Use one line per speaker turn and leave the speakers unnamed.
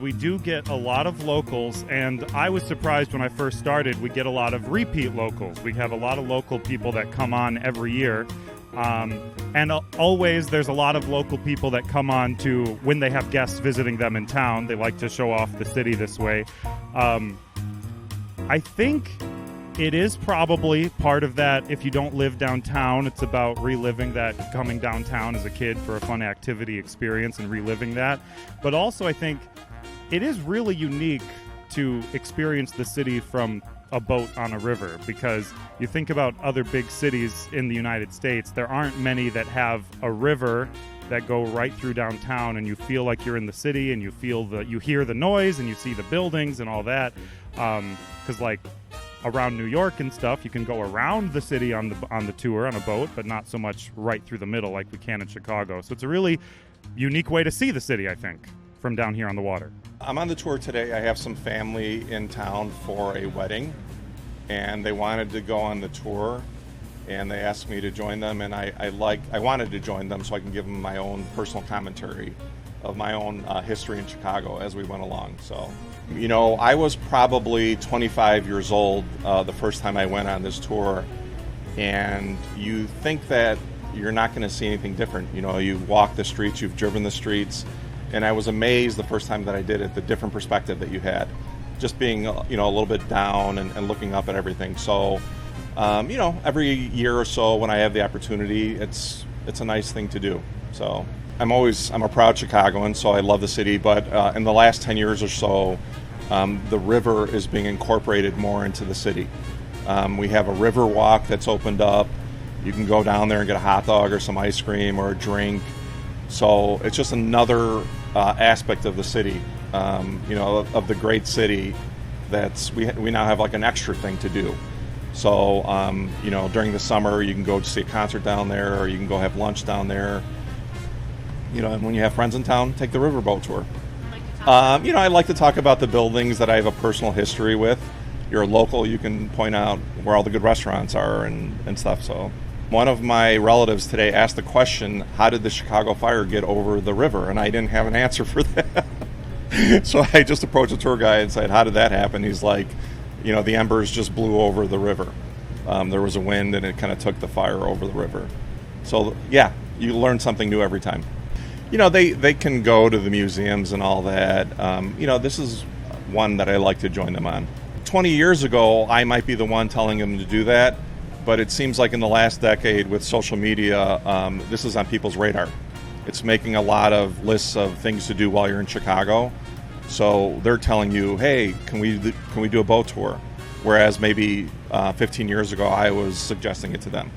We do get a lot of locals, and I was surprised when I first started. We get a lot of repeat locals. We have a lot of local people that come on every year. And always there's a lot of local people that come on to when they have guests visiting them in town. They like to show off the city this way. I think it is probably part of that. If you don't live downtown, it's about reliving that, coming downtown as a kid for a fun activity experience and reliving that. But also I think it is really unique to experience the city from a boat on a river, because you think about other big cities in the United States, there aren't many that have a river that go right through downtown and you feel like you're in the city and you hear the noise and you see the buildings and all that. Because like around New York and stuff, you can go around the city on the tour on a boat, but not so much right through the middle like we can in Chicago. So it's a really unique way to see the city, I think, from down here on the water.
I'm on the tour today. I have some family in town for a wedding, and they wanted to go on the tour, and they asked me to join them, and I wanted to join them so I can give them my own personal commentary of my own history in Chicago as we went along. So, you know, I was probably 25 years old the first time I went on this tour, and you think that you're not going to see anything different. You know, you've walked the streets, you've driven the streets, and I was amazed the first time that I did it, the different perspective that you had, just being, you know, a little bit down and looking up at everything. So, you know, every year or so when I have the opportunity, it's a nice thing to do. So I'm a proud Chicagoan, so I love the city, but in the last 10 years or so, the river is being incorporated more into the city. We have a river walk that's opened up. You can go down there and get a hot dog or some ice cream or a drink. So it's just another aspect of the city, you know, of the great city we now have like an extra thing to do. So, you know, during the summer, you can go to see a concert down there, or you can go have lunch down there. You know, and when you have friends in town, take the riverboat tour. You know, I like to talk about the buildings that I have a personal history with. You're a local, you can point out where all the good restaurants are and stuff. So one of my relatives today asked the question, how did the Chicago fire get over the river? And I didn't have an answer for that. So I just approached the tour guide and said, how did that happen? He's like, you know, the embers just blew over the river. There was a wind and it kind of took the fire over the river. So yeah, you learn something new every time. You know, they can go to the museums and all that. You know, this is one that I like to join them on. 20 years ago, I might be the one telling them to do that, but it seems like in the last decade with social media, this is on people's radar. It's making a lot of lists of things to do while you're in Chicago. So they're telling you, hey, can we do a boat tour? Whereas maybe 15 years ago, I was suggesting it to them.